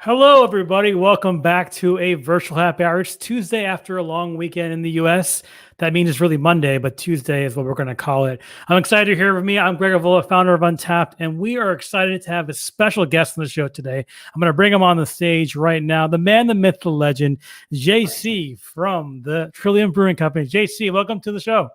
Hello, everybody. Welcome back to a virtual happy hour. It's Tuesday after a long weekend in the U.S. That means it's really Monday, but Tuesday is what we're going to call it. I'm excited you're here with me. I'm Greg Avola, founder of Untapped, and we are excited to have a special guest on the show today. I'm going to bring him on the stage right now. The man, the myth, the legend, JC from the Trillium Brewing Company. JC, welcome to the show.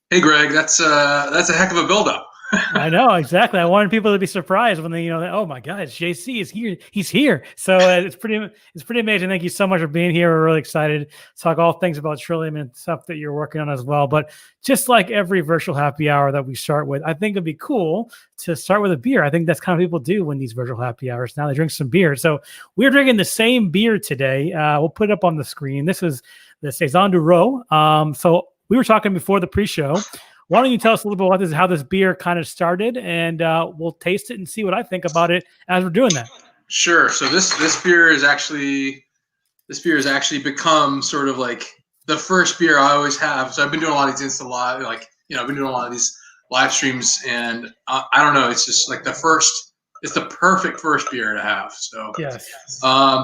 Hey, Greg, that's a heck of a buildup. I know, exactly. I wanted people to be surprised when they, oh my God, JC is here. He's here. So it's pretty amazing. Thank you so much for being here. We're really excited to talk all things about Trillium and stuff that you're working on as well. But just like every virtual happy hour that we start with, I think it'd be cool to start with a beer. I think that's kind of people do when these virtual happy hours. Now they drink some beer. So we're drinking the same beer today. We'll put it up on the screen. This is the Esandero. So we were talking before the pre-show. Why don't you tell us a little bit about this, how this beer kind of started, and we'll taste it and see what I think about it as we're doing that. Sure. So this beer is actually become sort of like the first beer I always have. So I've been doing a lot of these Insta live, I've been doing a lot of these live streams, and I don't know, it's just like it's the perfect first beer to have. So yes,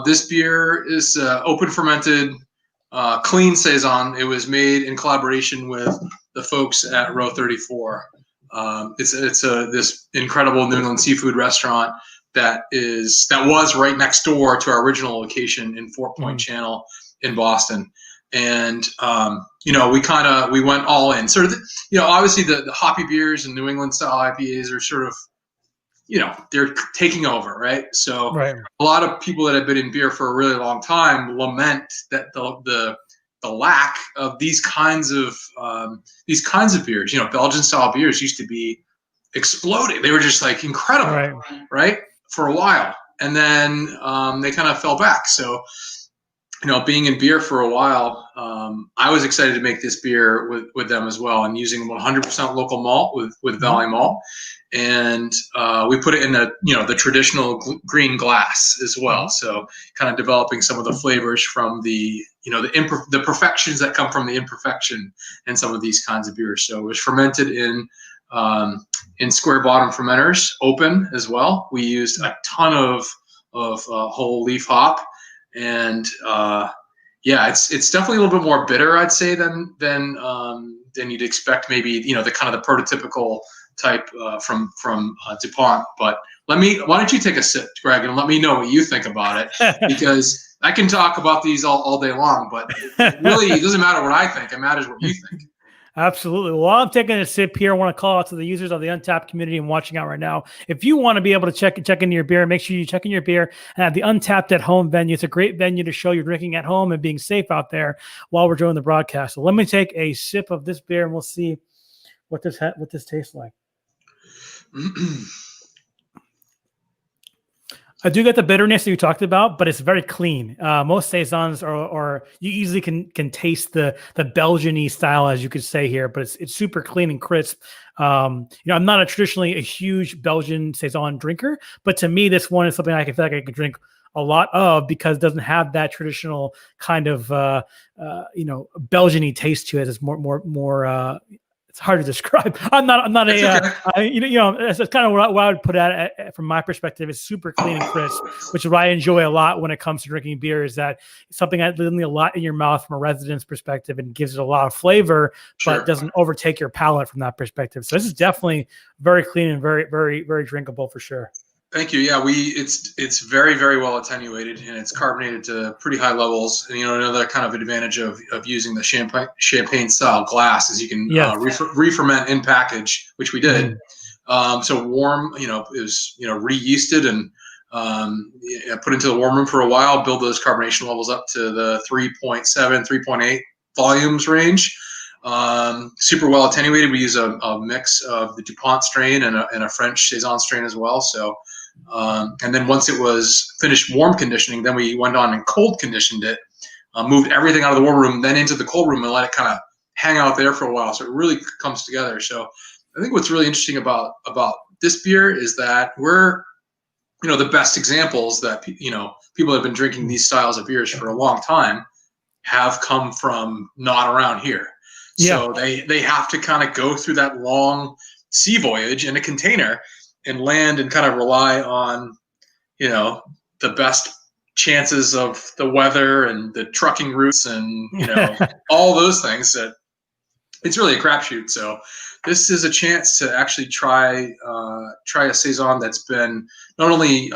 this beer is open fermented, clean saison. It was made in collaboration with the folks at Row 34. It's this incredible New England seafood restaurant that was right next door to our original location in Fort Point Channel in Boston. And we went all in. Sort of, obviously the hoppy beers and New England style IPAs are sort of, they're taking over, right? So right. A lot of people that have been in beer for a really long time lament that the lack of these kinds of beers. Belgian style beers used to be exploding. They were just like incredible, right? For a while, and then they kind of fell back. So, being in beer for a while, I was excited to make this beer with them as well, and using 100% local malt with Valley Malt, and we put it in the traditional green glass as well. So, kind of developing some of the flavors from the perfections that come from the imperfection in some of these kinds of beers. So it was fermented in square bottom fermenters, open as well. We used a ton of whole leaf hop, and it's definitely a little bit more bitter, I'd say, than you'd expect. Maybe the kind of the prototypical type from DuPont. But why don't you take a sip, Greg, and let me know what you think about it, because I can talk about these all day long, but really it doesn't matter what I think. It matters what you think. Absolutely. Well, while I'm taking a sip here, I want to call out to the users of the Untapped community and watching out right now. If you want to be able to check into your beer, make sure you check in your beer and have the Untapped at Home venue. It's a great venue to show you're drinking at home and being safe out there while we're doing the broadcast. So let me take a sip of this beer and we'll see what this tastes like. I do get the bitterness that you talked about, but it's very clean. Most saisons are you easily can taste the Belgian-y style, as you could say here, but it's super clean and crisp. I'm not traditionally a huge Belgian saison drinker, but to me, this one is something I feel like I can drink a lot of because it doesn't have that traditional kind of Belgian-y taste to it. It's more. It's hard to describe. I'm not that's kind of what I would put at from my perspective. It's super clean and crisp, which is what I enjoy a lot when it comes to drinking beer. Is that something that leaves a lot in your mouth from a resident's perspective and gives it a lot of flavor, but doesn't overtake your palate from that perspective. So this is definitely very clean and very, very, very drinkable for sure. Thank you. Yeah, it's very, very well attenuated, and it's carbonated to pretty high levels. And another kind of advantage of using the champagne style glass is you can re-ferment in package, which we did. So warm, is re-yeasted and put into the warm room for a while, build those carbonation levels up to the 3.7, 3.8 volumes range. Super well attenuated. We use a mix of the DuPont strain and a French saison strain as well. So. And then once it was finished warm conditioning, then we went on and cold conditioned it, moved everything out of the warm room, then into the cold room and let it kind of hang out there for a while. So it really comes together. So I think what's really interesting about this beer is that we're, the best examples that, people that have been drinking these styles of beers for a long time have come from not around here. So they have to kind of go through that long sea voyage in a container and land and kind of rely on, the best chances of the weather and the trucking routes and all those things, that it's really a crapshoot. So this is a chance to actually try a saison that's been not only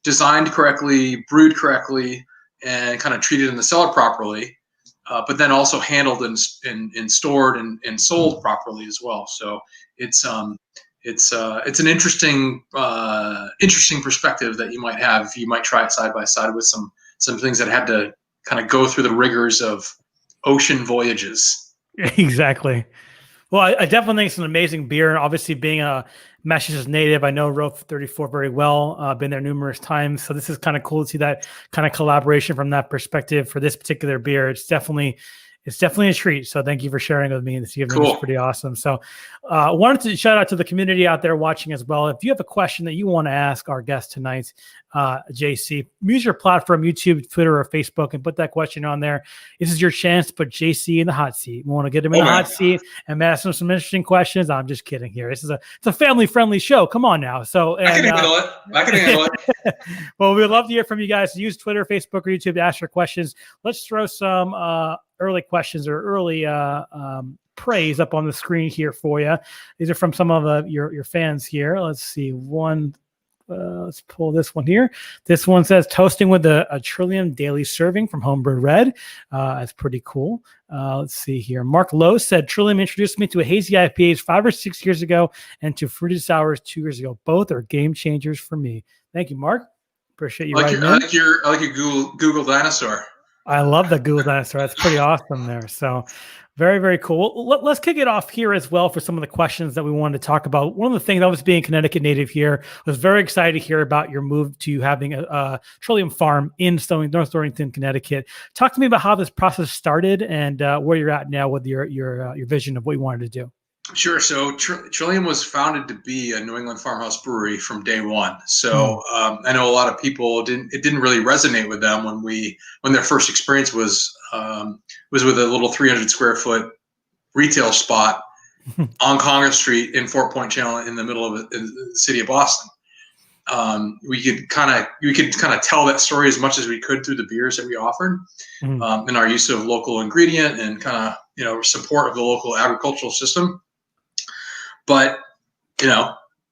designed correctly, brewed correctly, and kind of treated in the cellar properly, but then also handled and stored and sold properly as well. So it's an interesting perspective that you might have if you might try it side by side with some things that had to kind of go through the rigors of ocean voyages. Exactly. Well, I definitely think it's an amazing beer. And obviously, being a Massachusetts native, I know Row 34 very well. Been there numerous times. So this is kind of cool to see that kind of collaboration from that perspective for this particular beer. It's definitely a treat. So thank you for sharing with me this evening. Cool. It's pretty awesome. So I wanted to shout out to the community out there watching as well. If you have a question that you want to ask our guest tonight, JC, use your platform, YouTube, Twitter, or Facebook, and put that question on there. This is your chance to put JC in the hot seat. We want to get him in the hot seat and ask him some interesting questions. I'm just kidding here. It's a family-friendly show. Come on now. So I can handle it. Well, we'd love to hear from you guys. Use Twitter, Facebook, or YouTube to ask your questions. Let's throw some early questions or early praise up on the screen here for you. These are from some of your fans here. Let's see one. Let's pull this one here. This one says toasting with a Trillium daily serving from Homebrew Red. That's pretty cool. Let's see here. Mark Lowe said Trillium introduced me to a hazy IPAs 5 or 6 years ago and to fruited sours 2 years ago. Both are game changers for me. Thank you, Mark. Appreciate you. I like your Google dinosaur. I love the Google dinosaur. That's pretty awesome there. So very, very cool. Let's kick it off here as well for some of the questions that we wanted to talk about. One of the things, I was being Connecticut native here, was very excited to hear about your move to having a Trillium Farm in North Stonington, Connecticut. Talk to me about how this process started and where you're at now with your vision of what you wanted to do. Sure. So Trillium was founded to be a New England farmhouse brewery from day one. So I know a lot of people it didn't really resonate with them when their first experience was with a little 300 square foot retail spot on Congress Street in Fort Point Channel in the middle of the city of Boston. We could kind of tell that story as much as we could through the beers that we offered, and our use of local ingredient and kind of support of the local agricultural system. But,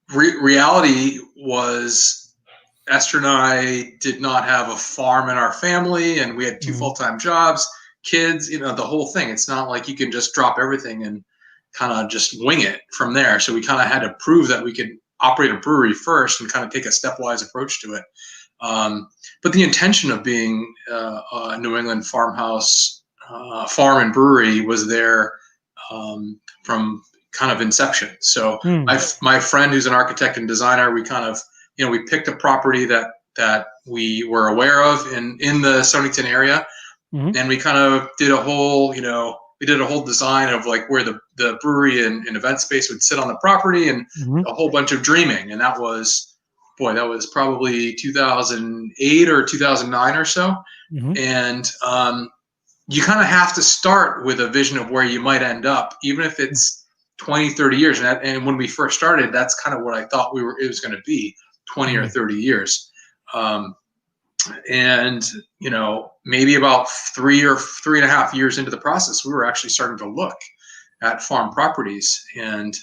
reality was Esther and I did not have a farm in our family, and we had 2 full-time jobs, kids, the whole thing. It's not like you can just drop everything and kind of just wing it from there. So we kind of had to prove that we could operate a brewery first and kind of take a stepwise approach to it. But the intention of being a New England farmhouse farm and brewery was there from kind of inception. So my friend who's an architect and designer, we kind of, we picked a property that we were aware of in the Stonington area. And we kind of did a whole, design of like where the brewery and event space would sit on the property and a whole bunch of dreaming. And that was probably 2008 or 2009 or so. And you kind of have to start with a vision of where you might end up, even if it's 20, 30 years. And when we first started, that's kind of what I thought it was going to be 20 or 30 years. And, maybe about 3 or 3.5 years into the process, we were actually starting to look at farm properties. And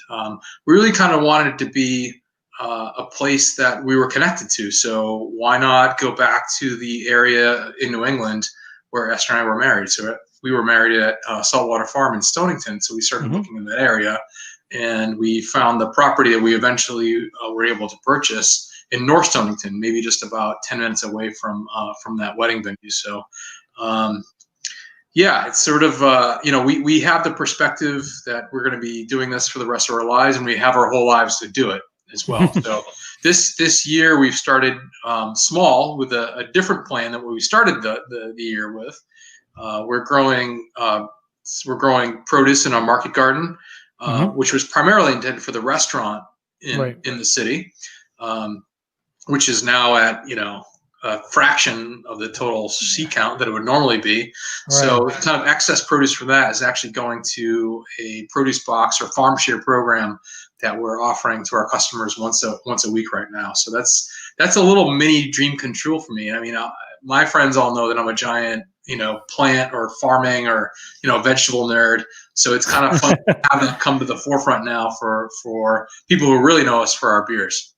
we really kind of wanted it to be a place that we were connected to. So why not go back to the area in New England where Esther and I were married? So we were married at Saltwater Farm in Stonington. So we started looking in that area, and we found the property that we eventually were able to purchase in North Stonington, maybe just about 10 minutes away from that wedding venue. So, it's sort of, we have the perspective that we're going to be doing this for the rest of our lives, and we have our whole lives to do it as well. So this year we've started small with a different plan than what we started the year with. We're growing produce in our market garden, which was primarily intended for the restaurant in the city, which is now at a fraction of the total seat count that it would normally be. So kind of excess produce from that is actually going to a produce box or farm share program that we're offering to our customers once a week right now. So that's a little mini dream come true for me. I mean, my friends all know that I'm a giant, plant or farming or, vegetable nerd. So it's kind of fun to have that come to the forefront now for people who really know us for our beers.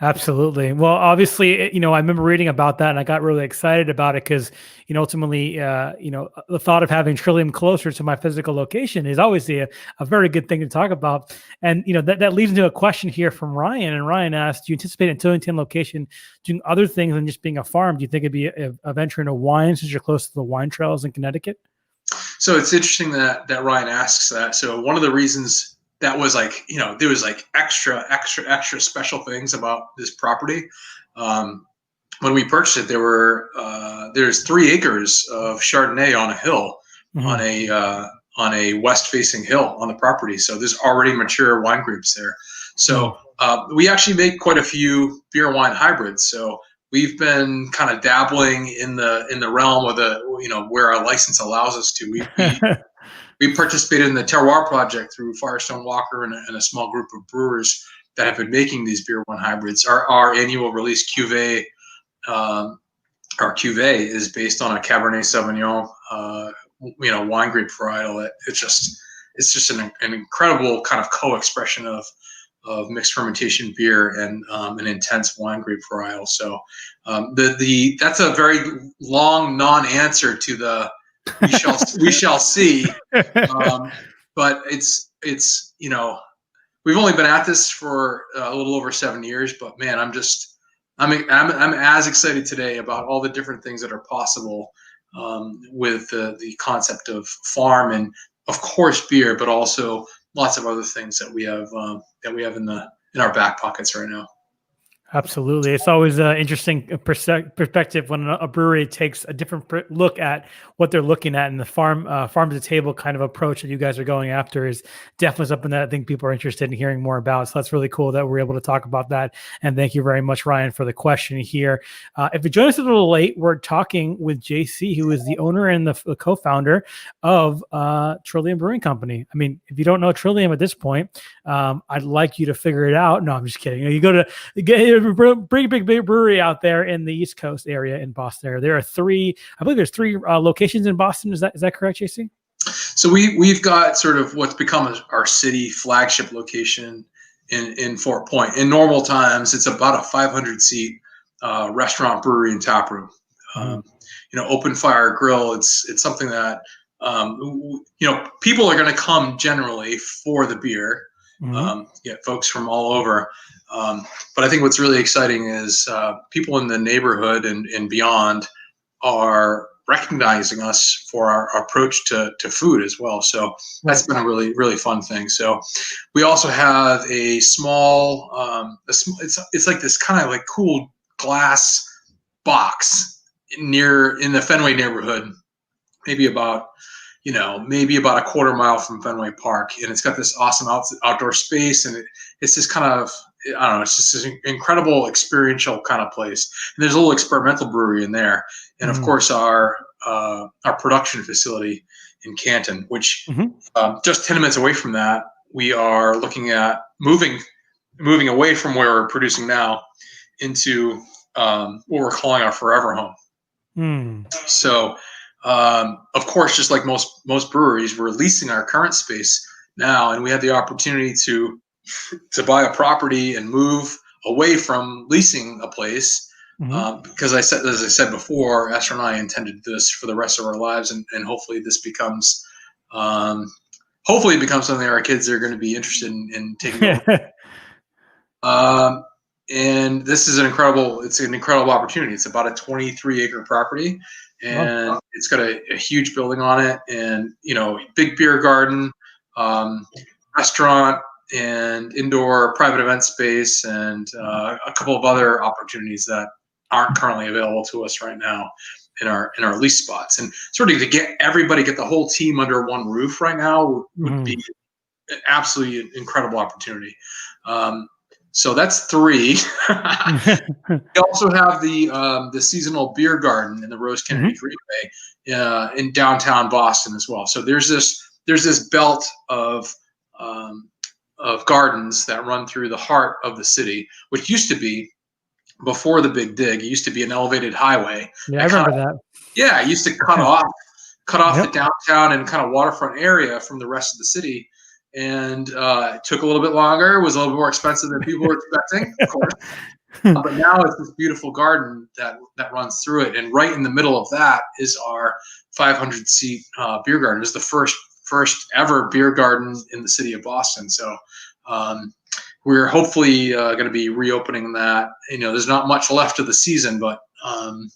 Absolutely. Well, obviously, I remember reading about that and I got really excited about it because, ultimately, the thought of having Trillium closer to my physical location is obviously a very good thing to talk about. And, that leads into a question here from Ryan. And Ryan asked, do you anticipate a Tillington location doing other things than just being a farm? Do you think it'd be a venture into wine since you're close to the wine trails in Connecticut? So it's interesting that Ryan asks that. So one of the reasons that was there was extra special things about this property. When we purchased it, there's 3 acres of Chardonnay on a hill, on a west-facing hill on the property. So there's already mature wine grapes there. So we actually make quite a few beer wine hybrids. So we've been kind of dabbling in the realm of where our license allows us to. We participated in the Terroir project through Firestone Walker and a small group of brewers that have been making these beer wine hybrids. Our annual release cuvee, our cuvee is based on a Cabernet Sauvignon, wine grape varietal. It's just an incredible kind of co-expression of mixed fermentation beer and an intense wine grape varietal. So that's a very long non-answer to the we shall see. But it's we've only been at this for a little over 7 years, but man, I'm as excited today about all the different things that are possible with the concept of farm and of course beer, but also lots of other things that we have in our back pockets right now. Absolutely. It's always an interesting perspective when a brewery takes a different look at what they're looking at, and the farm to table kind of approach that you guys are going after is definitely something that I think people are interested in hearing more about. So that's really cool that we're able to talk about that. And thank you very much, Ryan, for the question here. If you join us a little late, we're talking with JC, who is the owner and the co-founder of Trillium Brewing Company. I mean, if you don't know Trillium at this point, I'd like you to figure it out. No, I'm just kidding. You go to pretty big brewery out there in the East Coast area in Boston. There are 3, I believe there's 3 locations in Boston. Is that correct, JC? So we've got sort of what's become our city flagship location in Fort Point. In normal times, it's about a 500-seat restaurant, brewery, and tap room. Open fire grill. It's something that people are going to come generally for the beer. Folks from all over. But I think what's really exciting is people in the neighborhood and beyond are recognizing us for our approach to food as well. So that's been a really, really fun thing. So we also have a small, it's like this kind of like cool glass box in the Fenway neighborhood, maybe about a quarter mile from Fenway Park. And it's got this awesome outdoor space. And it's just kind of, I don't know, it's just this incredible experiential kind of place. And there's a little experimental brewery in there. And of course our production facility in Canton, which just 10 minutes away from that, we are looking at moving away from where we're producing now into what we're calling our forever home. So, of course, just like most breweries, we're leasing our current space now, and we have the opportunity to buy a property and move away from leasing a place. Because as I said before, Esther and I intended this for the rest of our lives, and hopefully this becomes something our kids are going to be interested in taking over. And this is an incredible opportunity. It's about a 23-acre property, and it's got a huge building on it, and big beer garden, restaurant, and indoor private event space, and a couple of other opportunities that aren't currently available to us right now in our lease spots. And sort of to get the whole team under one roof right now would be an absolutely incredible opportunity. So that's 3. We also have the seasonal beer garden in the Rose Kennedy Greenway in downtown Boston as well. So there's this belt of gardens that run through the heart of the city, which used to be before the big dig. It used to be an elevated highway. Yeah, I remember that. Yeah, I used to cut off Yep. the downtown and kind of waterfront area from the rest of the city. And it took a little bit longer. It was a little bit more expensive than people were expecting, of course. But now it's this beautiful garden that runs through it. And right in the middle of that is our 500-seat beer garden. It's the first ever beer garden in the city of Boston. So we're hopefully going to be reopening that. There's not much left of the season, but and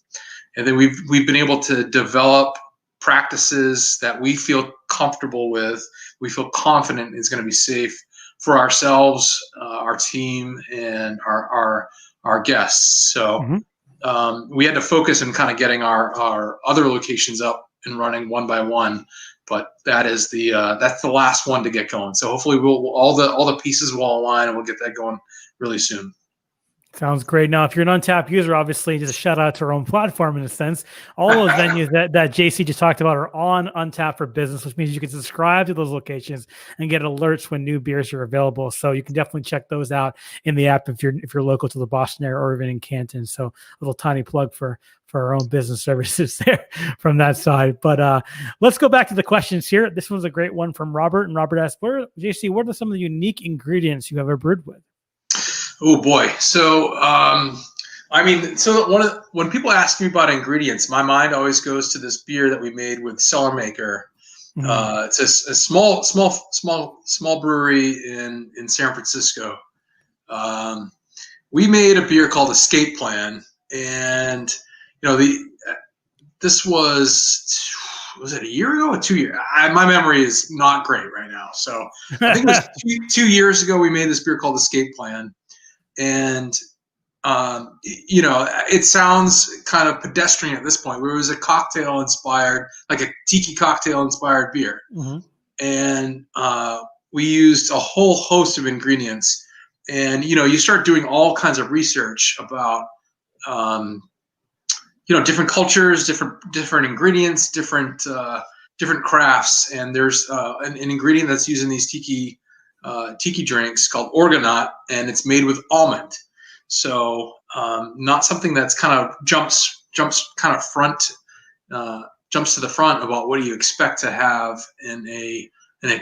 then we've been able to develop practices that we feel comfortable with, we feel confident is going to be safe for ourselves, our team, and our guests. So we had to focus on kind of getting our other locations up and running one by one, but that's the last one to get going. So hopefully all the pieces will align and we'll get that going really soon. Sounds great. Now, if you're an Untapped user, obviously, just a shout out to our own platform in a sense. All those venues that JC just talked about are on Untapped for Business, which means you can subscribe to those locations and get alerts when new beers are available. So you can definitely check those out in the app if you're local to the Boston area or even in Canton. So a little tiny plug for our own business services there from that side. But let's go back to the questions here. This one's a great one from Robert. And Robert asked, JC, what are some of the unique ingredients you have ever brewed with? Oh boy. So, when people ask me about ingredients, my mind always goes to this beer that we made with Cellar Maker. It's a small brewery in San Francisco. We made a beer called Escape Plan, and this was it a year ago or 2 years? My memory is not great right now. So I think it was 2 years ago we made this beer called Escape Plan. And, it sounds kind of pedestrian at this point, where it was a cocktail inspired, like a tiki cocktail inspired beer. And we used a whole host of ingredients. And, you start doing all kinds of research about, different cultures, different ingredients, different crafts. And there's an ingredient that's used in these tiki drinks called Orgonaut, and it's made with almond. So not something that's kind of jumps to the front about what do you expect to have in a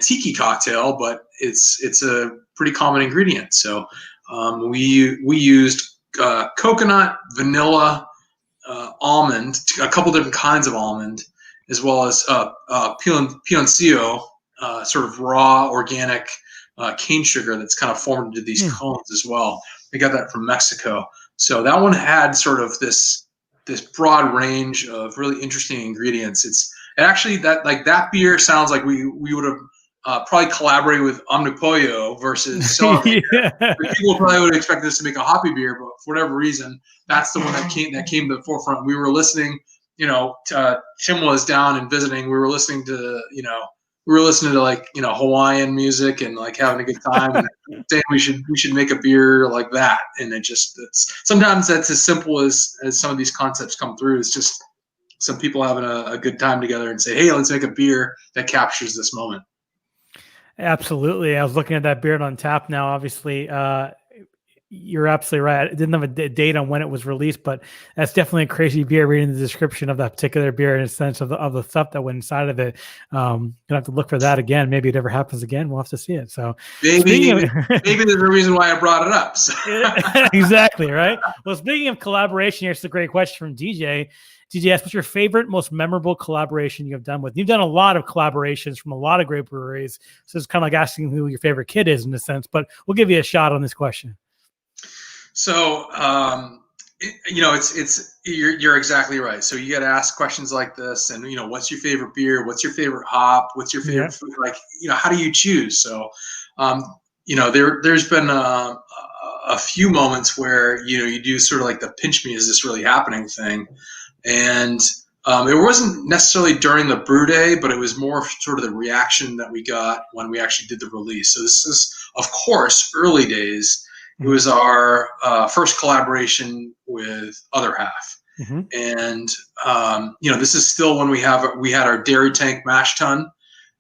tiki cocktail, but it's a pretty common ingredient. So we used coconut, vanilla, almond, a couple different kinds of almond, as well as piloncillo, sort of raw organic cane sugar that's kind of formed into these cones as well. We got that from Mexico. So that one had sort of this broad range of really interesting ingredients. That beer sounds like we would have probably collaborated with Omnipollo versus Cellar Maker. People probably would expect this to make a hoppy beer, but for whatever reason, that's the one that came to the forefront. We were listening, Tim was down and visiting. We were listening to, Hawaiian music and like having a good time and saying we should make a beer like that. And sometimes that's as simple as some of these concepts come through. It's just some people having a good time together and say, hey, let's make a beer that captures this moment. Absolutely. I was looking at that beer on tap now, obviously. You're absolutely right. I didn't have a date on when it was released, but that's definitely a crazy beer reading the description of that particular beer in a sense of the stuff that went inside of it. Gonna have to look for that again. Maybe it ever happens again. We'll have to see it. So maybe there's a reason why I brought it up. So. Exactly. Right. Well, speaking of collaboration, here's a great question from DJ. DJ asks, what's your favorite, most memorable collaboration you have done with? You've done a lot of collaborations from a lot of great breweries. So it's kind of like asking who your favorite kid is in a sense, but we'll give you a shot on this question. So, you're exactly right. So you got to ask questions like this, and what's your favorite beer? What's your favorite hop? What's your favorite food? Like, how do you choose? So, there's been a few moments where you do sort of like the pinch me, is this really happening thing, and it wasn't necessarily during the brew day, but it was more sort of the reaction that we got when we actually did the release. So this is, of course, early days. It was our first collaboration with Other Half, and this is still when we had our dairy tank mash tun,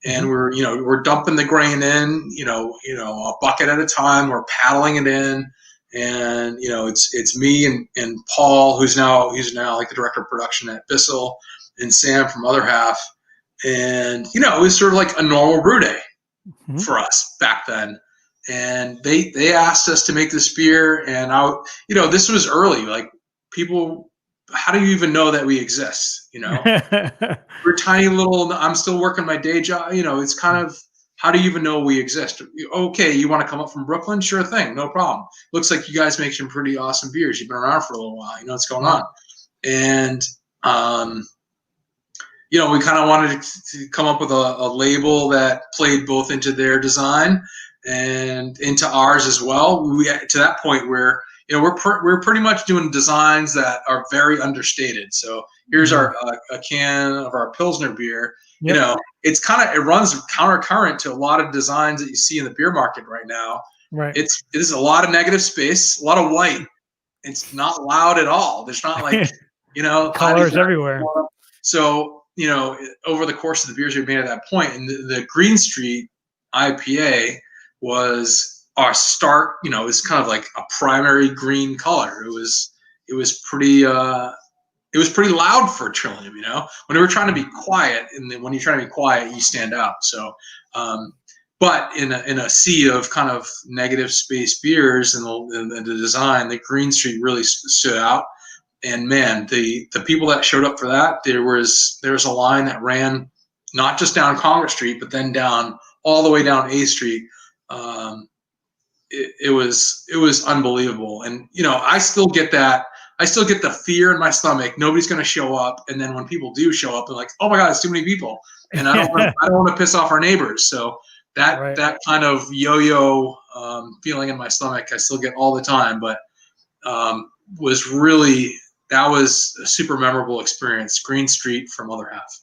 and we're dumping the grain in, a bucket at a time. We're paddling it in, and it's me and Paul, who's now like the director of production at Bissell, and Sam from Other Half, and it was sort of like a normal brew day for us back then. And they asked us to make this beer, and this was early. Like, people, how do you even know that we exist? We're tiny little. I'm still working my day job. It's kind of, how do you even know we exist? Okay, you want to come up from Brooklyn? Sure thing, no problem. Looks like you guys make some pretty awesome beers. You've been around for a little while. You know what's going on. And we kind of wanted to come up with a label that played both into their design and into ours as well. We, to that point where we're pretty much doing designs that are very understated. So here's a can of our Pilsner beer. Yep. It runs counter current to a lot of designs that you see in the beer market right now. Right. It is a lot of negative space, a lot of white. It's not loud at all. There's not like colors everywhere. So over the course of the beers we made at that point, and the Green Street IPA was our start. It was kind of like a primary green color. It was pretty loud for Trillium. When we were trying to be quiet, and then when you're trying to be quiet, you stand out. So, but in a sea of kind of negative space beers and the design, the Green Street really stood out. And man, the people that showed up for that, there was a line that ran not just down Congress Street, but then all the way down A Street. It was unbelievable. And I still get that. I still get the fear in my stomach. Nobody's going to show up. And then when people do show up, they're like, "Oh my God, it's too many people." And I don't want to piss off our neighbors. So that kind of yo-yo feeling in my stomach, I still get all the time. But that was a super memorable experience. Green Street from Other Half.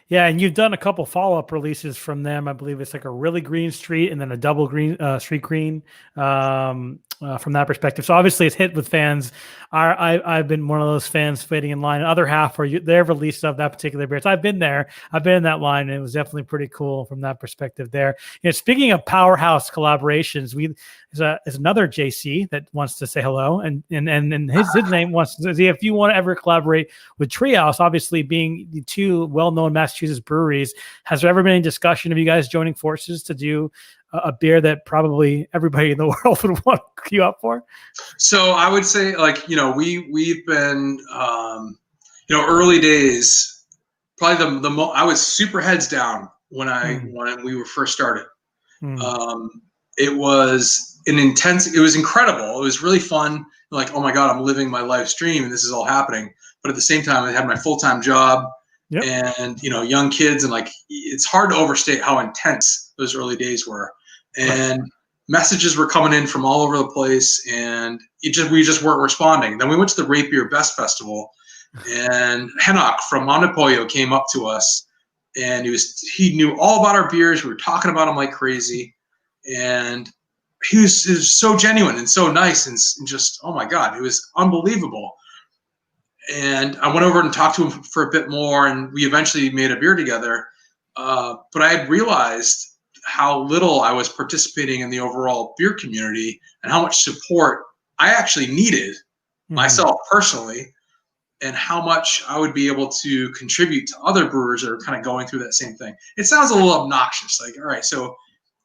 Yeah, and you've done a couple follow-up releases from them. I believe it's like a really green street and then a double green street green from that perspective. So obviously it's hit with fans. I've been one of those fans waiting in line. Other Half, where their release of that particular beer. So I've been there. I've been in that line, and it was definitely pretty cool from that perspective there. Speaking of powerhouse collaborations, there's another JC that wants to say hello, and his name wants to see if you want to ever collaborate with Treehouse, obviously being the two well-known Massachusetts breweries. Has there ever been any discussion of you guys joining forces to do a beer that probably everybody in the world would want to queue up for? So I would say, we've been, early days, probably I was super heads down when we were first started. It was it was incredible. It was really fun. Like, oh my God, I'm living my life's dream and this is all happening. But at the same time, I had my full-time job. Yep. And young kids, and it's hard to overstate how intense those early days were. And messages were coming in from all over the place, and we just weren't responding. Then we went to the Rapier Best Festival, and Henok from Montepollo came up to us, and he knew all about our beers. We were talking about them like crazy, and he was so genuine and so nice, and just, oh my God, it was unbelievable. And I went over and talked to him for a bit more, and we eventually made a beer together. But I had realized how little I was participating in the overall beer community and how much support I actually needed myself personally, and how much I would be able to contribute to other brewers that are kind of going through that same thing. It sounds a little obnoxious. Like, all right, so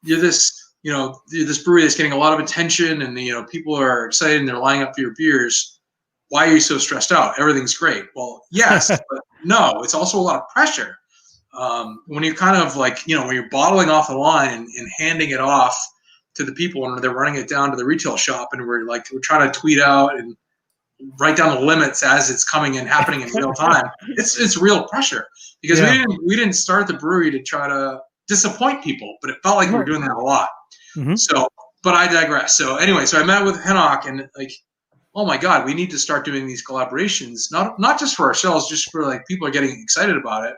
you're this brewery that's getting a lot of attention, and people are excited and they're lining up for your beers. Why are you so stressed out? Everything's great. Well, yes, but no, it's also a lot of pressure. When you're kind of when you're bottling off the line and handing it off to the people, and they're running it down to the retail shop, and we're trying to tweet out and write down the limits as it's happening in real time. It's real pressure, because we didn't start the brewery to try to disappoint people, but it felt like we were doing that a lot. So, but I digress. So anyway, I met with Henok, and oh my God, we need to start doing these collaborations, not just for ourselves, just for people are getting excited about it.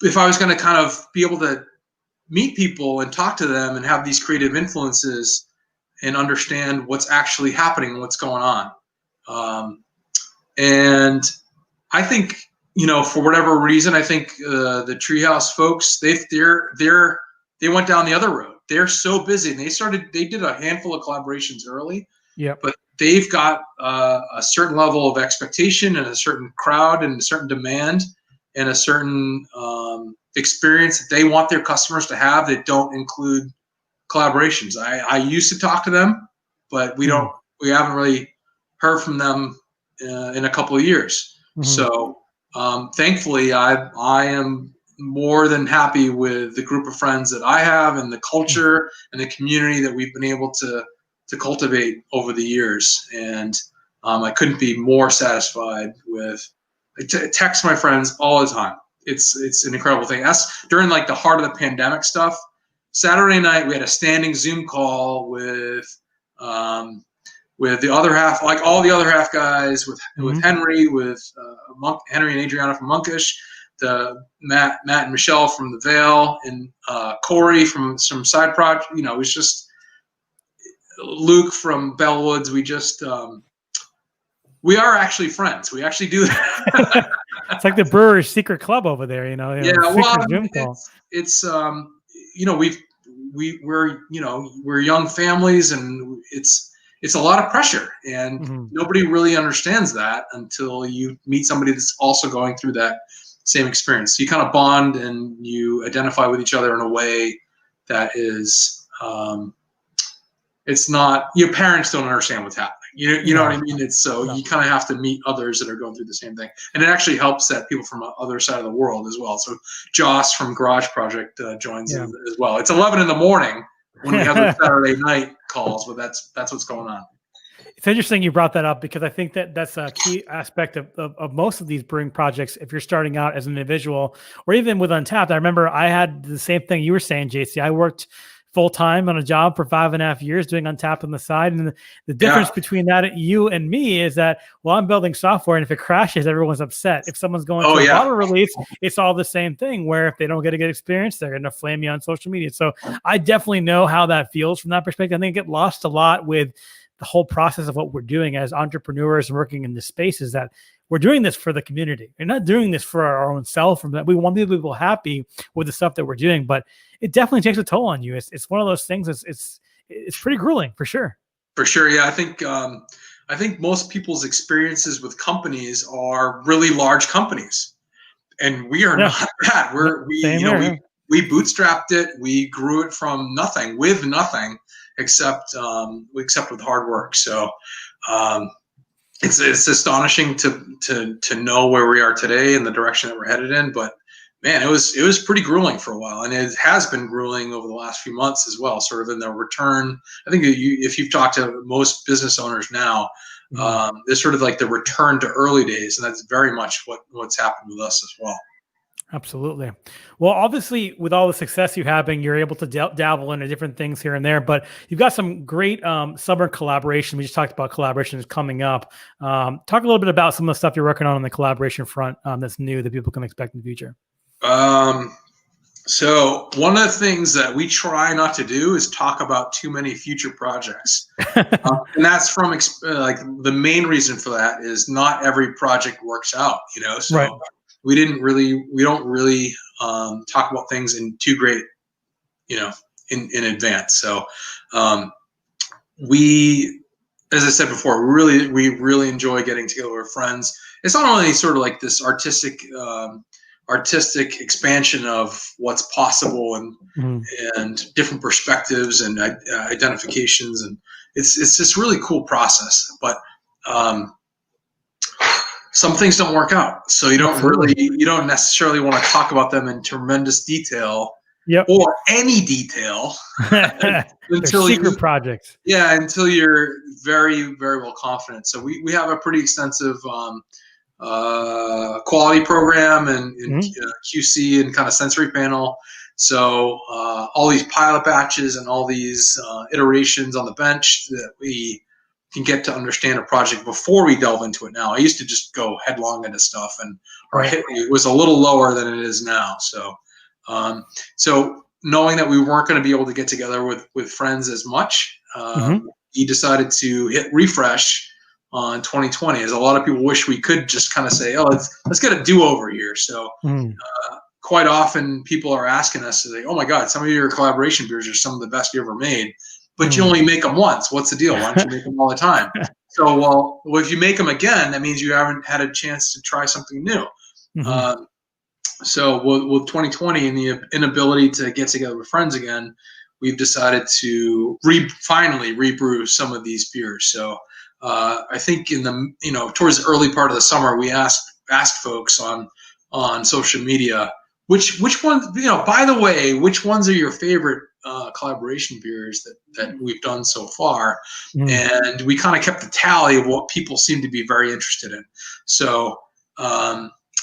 If I was going to kind of be able to meet people and talk to them and have these creative influences and understand what's actually happening and what's going on. And I think, for whatever reason, I think the Treehouse folks, they went down the other road. they're so busy, and they did a handful of collaborations early. Yeah. But they've got a certain level of expectation and a certain crowd and a certain demand and a certain experience that they want their customers to have that don't include collaborations. I used to talk to them, but we haven't really heard from them in a couple of years. So thankfully, I am more than happy with the group of friends that I have and the culture and the community that we've been able to cultivate over the years. And I couldn't be more satisfied with. I text my friends all the time. It's an incredible thing. That's during like the heart of the pandemic stuff. Saturday night we had a standing Zoom call with the other half, like all the other half guys, with Henry, with Henry and Adriana from Monkish, the Matt and Michelle from the Vale, and Corey from some side project. You know, it was just Luke from Bellwoods. We just we are actually friends. We actually do that. It's like the Brewers secret club over there, you know. Yeah, well, it's you know, we're young families, and it's a lot of pressure, and nobody really understands that until you meet somebody that's also going through that same experience. So you kind of bond and you identify with each other in a way that is it's not, your parents don't understand what's happening. You know what I mean? It's so you kind of have to meet others that are going through the same thing. And it actually helps that people from the other side of the world as well. So Joss from Garage Project joins in as well. It's 11 in the morning when we have the Saturday night calls, but that's what's going on. It's interesting you brought that up, because I think that that's a key aspect of most of these brewing projects. If you're starting out as an individual or even with Untapped, I remember I had the same thing you were saying, JC. I worked full-time on a job for 5.5 years doing Untapped on the side. And the difference between that, you and me, is that, well, I'm building software, and if it crashes, everyone's upset. If someone's going to a bottle release, it's all the same thing, where if they don't get a good experience, they're going to flame you on social media. So I definitely know how that feels from that perspective. I think it get lost a lot with the whole process of what we're doing as entrepreneurs and working in this space, is that we're doing this for the community. We're not doing this for our own self. We want people happy with the stuff that we're doing, but it definitely takes a toll on you. It's one of those things. It's pretty grueling for sure. For sure, yeah. I think most people's experiences with companies are really large companies, and we are not that. We bootstrapped it. We grew it from nothing, with nothing, except with hard work. So it's astonishing to know where we are today and the direction that we're headed in. But man, it was pretty grueling for a while, and it has been grueling over the last few months as well. Sort of in the return, I think if you've talked to most business owners now, there's sort of like the return to early days, and that's very much what's happened with us as well. Absolutely. Well, obviously, with all the success you're having, you're able to dabble into different things here and there, but you've got some great summer collaboration. We just talked about collaborations coming up. Talk a little bit about some of the stuff you're working on the collaboration front that's new that people can expect in the future. So one of the things that we try not to do is talk about too many future projects. And that's from like the main reason for that is not every project works out, you know? So we don't really talk about things in too great, you know, in advance. So we, as I said before, we really enjoy getting together with friends. It's not only sort of like this artistic expansion of what's possible and different perspectives and identifications, and it's this really cool process. But some things don't work out, so you don't necessarily want to talk about them in tremendous detail or any detail until secret projects. Yeah, until you're very, very well confident. So we have a pretty extensive quality program and QC and kind of sensory panel. So all these pilot batches and all these iterations on the bench that we can get to understand a project before we delve into it now. I used to just go headlong into stuff, and our hit rate was a little lower than it is now. So so knowing that we weren't going to be able to get together with friends as much, he decided to hit refresh on 2020, as a lot of people wish we could just kind of say, oh, let's get a do-over here. So quite often people are asking us to say, "Oh my God, some of your collaboration beers are some of the best you ever made, but you only make them once. What's the deal? Why don't you make them all the time?" So, well, if you make them again, that means you haven't had a chance to try something new. So with 2020 and the inability to get together with friends again, we've decided to finally rebrew some of these beers. So I think in the towards the early part of the summer, we asked folks on social media which ones, by the way, which ones are your favorite collaboration beers that we've done so far, and we kind of kept the tally of what people seem to be very interested in. So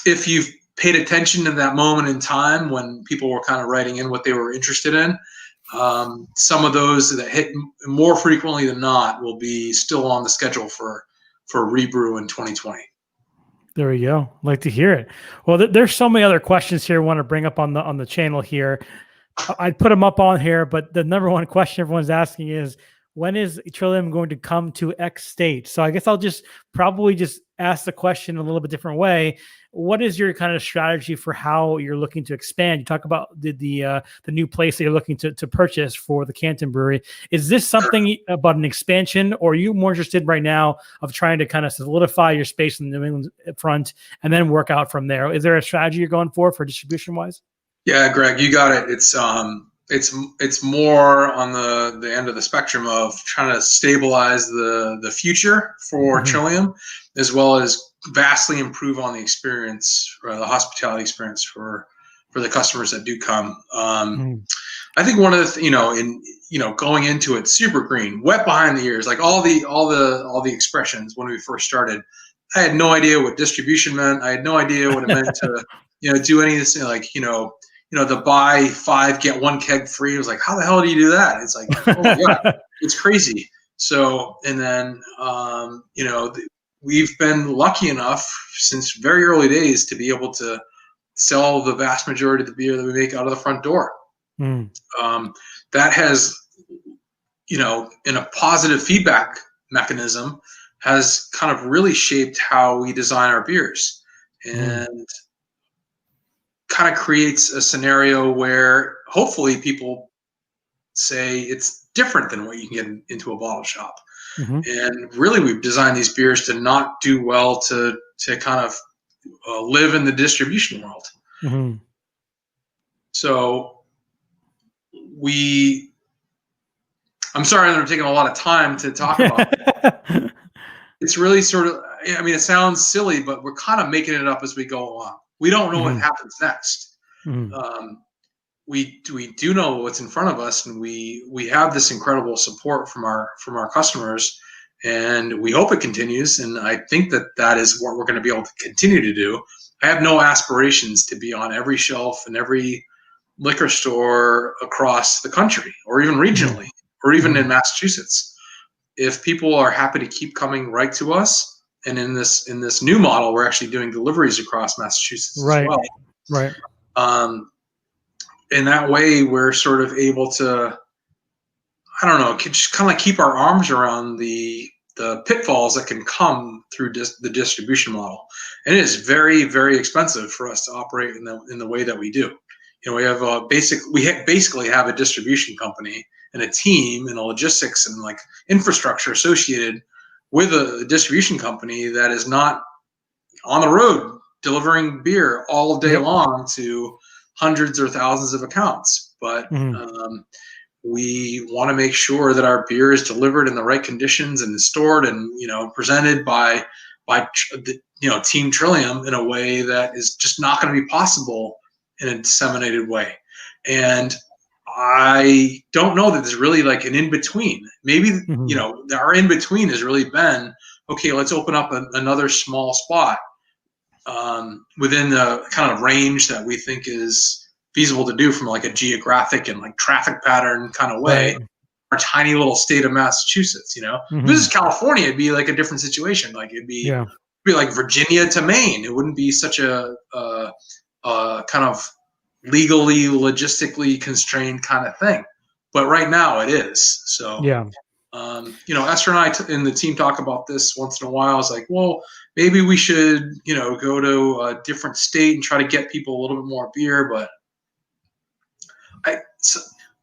if you've paid attention to that moment in time when people were kind of writing in what they were interested in, some of those that hit more frequently than not will be still on the schedule for rebrew in 2020. There we go. Like to hear it. Well, there's so many other questions here I want to bring up on the channel here. I'd put them up on here, but the number one question everyone's asking is, when is Trillium going to come to X state? So I guess I'll probably ask the question a little bit different way. What is your kind of strategy for how you're looking to expand? You talk about the new place that you're looking to purchase for the Canton Brewery. Is this something about an expansion, or are you more interested right now of trying to kind of solidify your space in the New England front and then work out from there? Is there a strategy you're going for distribution wise? Yeah, Greg, you got it. It's more on the end of the spectrum of trying to stabilize the future for Trillium, as well as vastly improve on the experience, or the hospitality experience for the customers that do come. I think one of the going into it, super green, wet behind the ears, like all the expressions when we first started. I had no idea what distribution meant. I had no idea what it meant to do any of this, the buy 5 get 1 keg free. It was like, how the hell do you do that? It's like, oh my God, it's crazy. So, and then we've been lucky enough since very early days to be able to sell the vast majority of the beer that we make out of the front door. That has, in a positive feedback mechanism, has kind of really shaped how we design our beers, and kind of creates a scenario where hopefully people say it's different than what you can get into a bottle shop. And really, we've designed these beers to not do well to kind of live in the distribution world. So I'm sorry that I'm taking a lot of time to talk about it. It's really sort of, it sounds silly, but we're kind of making it up as we go along. We don't know what happens next. We do know what's in front of us, and we have this incredible support from our customers, and we hope it continues. And I think that is what we're going to be able to continue to do. I have no aspirations to be on every shelf in every liquor store across the country, or even regionally, or even in Massachusetts. If people are happy to keep coming right to us, and in this new model, we're actually doing deliveries across Massachusetts as well. Right. In that way, we're sort of able to, just kind of keep our arms around the pitfalls that can come through the distribution model. And it is very, very expensive for us to operate in the way that we do. We have basically have a distribution company and a team and a logistics and like infrastructure associated with a distribution company that is not on the road delivering beer all day long to hundreds or thousands of accounts. But we want to make sure that our beer is delivered in the right conditions and is stored and presented by Team Trillium in a way that is just not going to be possible in a disseminated way. And I don't know that there's really like an in-between. Maybe, our in-between has really been, okay, let's open up another small spot within the kind of range that we think is feasible to do from like a geographic and like traffic pattern kind of way. Our tiny little state of Massachusetts, If this is California, it'd be like a different situation. Like it'd be like Virginia to Maine. It wouldn't be such a kind of legally, logistically constrained kind of thing. But right now it is. So Esther and I and the team talk about this once in a while. It's like, well, maybe we should, go to a different state and try to get people a little bit more beer. But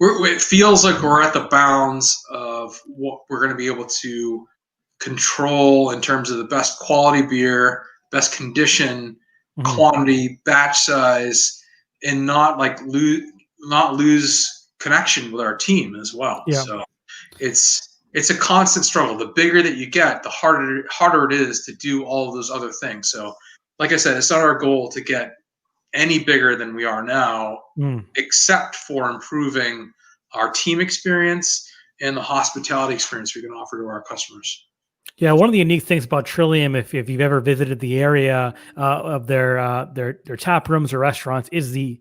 it feels like we're at the bounds of what we're going to be able to control in terms of the best quality beer, best condition, quantity, batch size, and not lose connection with our team as well. Yeah. So it's a constant struggle. The bigger that you get, the harder it is to do all of those other things. So, like I said, it's not our goal to get any bigger than we are now, except for improving our team experience and the hospitality experience we can offer to our customers. Yeah, one of the unique things about Trillium, if you've ever visited the area of their tap rooms or restaurants, is the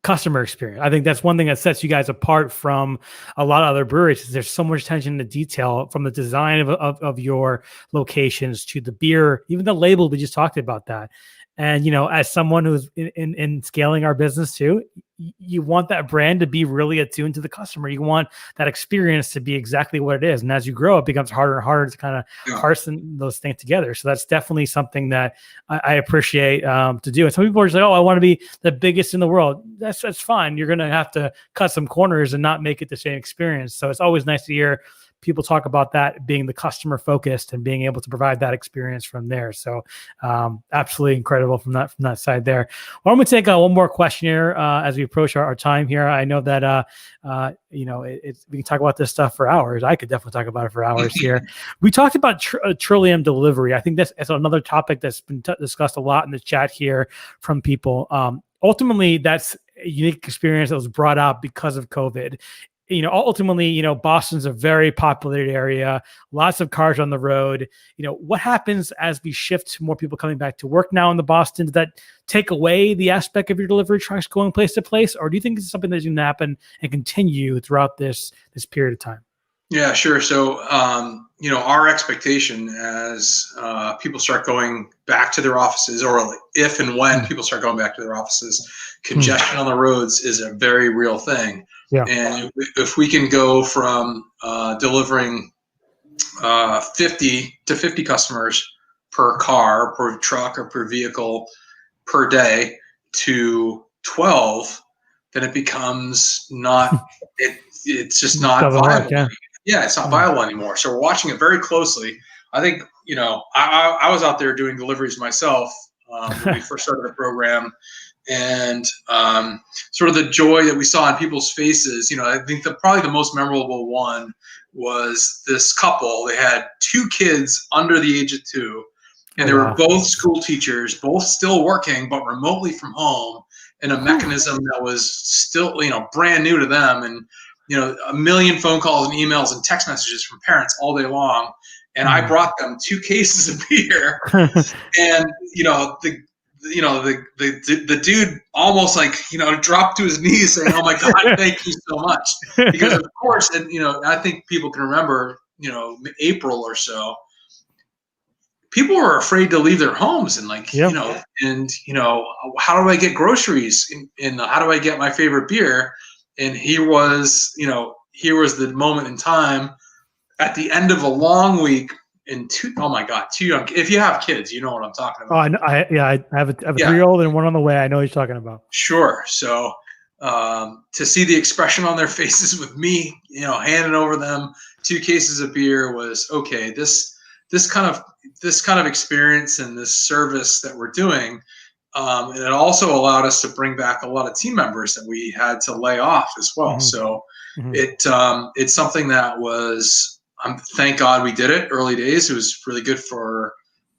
customer experience. I think that's one thing that sets you guys apart from a lot of other breweries. Is there's so much attention to detail, from the design of your locations to the beer, even the label. We just talked about that. And, as someone who's in scaling our business too, you want that brand to be really attuned to the customer. You want that experience to be exactly what it is. And as you grow, it becomes harder and harder to kind of parse those things together. So that's definitely something that I appreciate to do. And some people are just like, oh, I want to be the biggest in the world. That's fine. You're going to have to cut some corners and not make it the same experience. So it's always nice to hear people talk about that being the customer focused and being able to provide that experience from there. So absolutely incredible from that side there. Why don't we take one more question here as we approach our time here? I know that we can talk about this stuff for hours. I could definitely talk about it for hours here. We talked about Trillium Delivery. I think that's another topic that's been discussed a lot in the chat here from people. Ultimately, that's a unique experience that was brought out because of COVID. Ultimately, Boston's a very populated area, lots of cars on the road. What happens as we shift to more people coming back to work now in the Boston? Does that take away the aspect of your delivery trucks going place to place? Or do you think it's something that's going to happen and continue throughout this period of time? Yeah, sure. So, our expectation as people start going back to their offices, or if and when people start going back to their offices, congestion on the roads is a very real thing. Yeah. And if we can go from delivering 50 to 50 customers per car, per truck, or per vehicle per day to 12, then it becomes not it's just not viable. Yeah, it's not viable anymore. So we're watching it very closely. I think, I was out there doing deliveries myself when we first started the program, and sort of the joy that we saw in people's faces. I think probably the most memorable one was this couple. They had 2 kids under the age of 2, and they were both school teachers, both still working, but remotely from home, in a mechanism that was still, brand new to them. And a million phone calls and emails and text messages from parents all day long. And I brought them 2 cases of beer, and the dude almost dropped to his knees saying, "Oh my God, thank you so much." Because of course, and I think people can remember, April or so, people were afraid to leave their homes, and how do I get groceries? And how do I get my favorite beer? And here was the moment in time at the end of a long week. And 2 young. If you have kids, you know what I'm talking about. Oh, I know. I have a 3-year-old and one on the way. I know what you're talking about. Sure. So to see the expression on their faces with me, handing over them 2 cases of beer was okay. This kind of experience and this service that we're doing. And it also allowed us to bring back a lot of team members that we had to lay off as well. So it's something that was, thank God we did it early days. It was really good for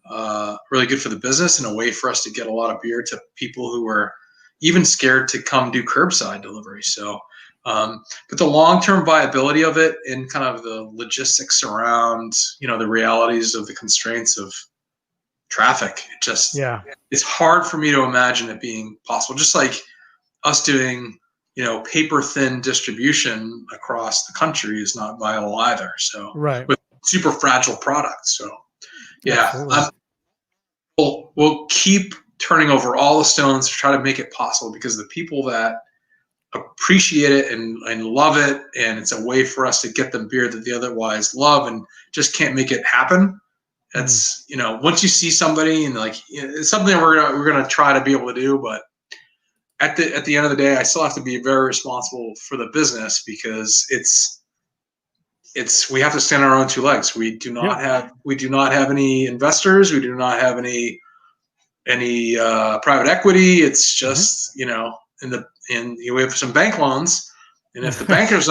the business, and a way for us to get a lot of beer to people who were even scared to come do curbside delivery. So, but the long-term viability of it and kind of the logistics around, the realities of the constraints of traffic, it's hard for me to imagine it being possible. Just like us doing, paper thin distribution across the country is not viable either. So with super fragile products. So we'll keep turning over all the stones to try to make it possible, because the people that appreciate it and love it, and it's a way for us to get them beer that they otherwise love and just can't make it happen. That's once you see somebody and like it's something that we're gonna try to be able to do, but at the end of the day, I still have to be very responsible for the business because we have to stand on our own two legs. We do not have any investors. We do not have any private equity. It's just we have some bank loans, and if the banker's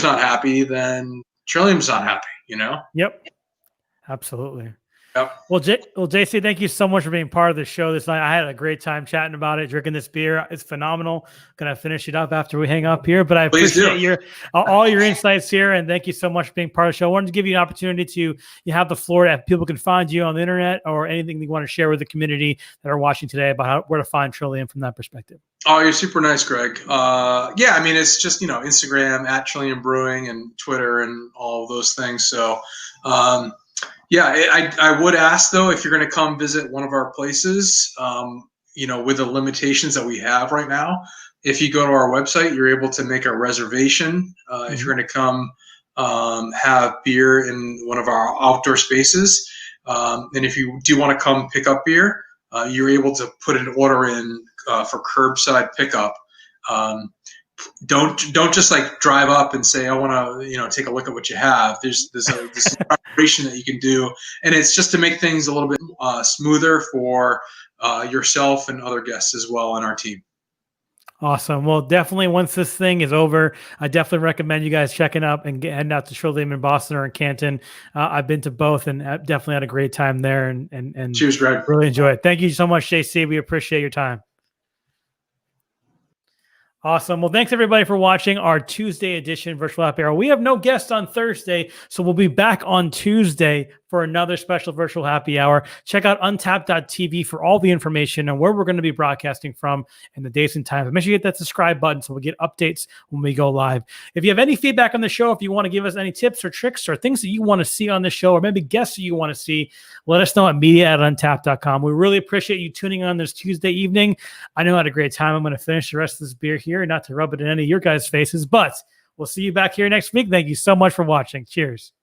not happy, then Trillium's not happy. Yep. Absolutely. Yep. Well, JC, thank you so much for being part of the show this night. I had a great time chatting about it, drinking this beer. It's phenomenal. Gonna finish it up after we hang up here, but I appreciate all your insights here, and thank you so much for being part of the show. I wanted to give you an opportunity to have the floor if people can find you on the internet or anything you want to share with the community that are watching today about where to find Trillium from that perspective. Oh, you're super nice, Greg. It's just Instagram at Trillium Brewing and Twitter and all of those things. So. I would ask though, if you're going to come visit one of our places, with the limitations that we have right now, if you go to our website, you're able to make a reservation. If you're going to come have beer in one of our outdoor spaces, and if you do want to come pick up beer, you're able to put an order in for curbside pickup. Don't just like drive up and say I want to take a look at what you have. There's this preparation that you can do, and it's just to make things a little bit smoother for yourself and other guests as well on our team. Awesome. Well, definitely once this thing is over, I definitely recommend you guys checking up and heading out to Trillium in Boston or in Canton. I've been to both and definitely had a great time there and cheers, Greg. Really enjoy it. Thank you so much, JC. We appreciate your time. Awesome. Well, thanks everybody for watching our Tuesday edition Virtual Happy Hour. We have no guests on Thursday, so we'll be back on Tuesday for another special Virtual Happy Hour. Check out untapped.tv for all the information on where we're going to be broadcasting from and the dates and times. Make sure you hit that subscribe button so we get updates when we go live. If you have any feedback on the show, if you want to give us any tips or tricks or things that you want to see on the show or maybe guests that you want to see, let us know at media@untapped.com. We really appreciate you tuning on this Tuesday evening. I know I had a great time. I'm going to finish the rest of this beer here, not to rub it in any of your guys' faces, but we'll see you back here next week. Thank you so much for watching. Cheers.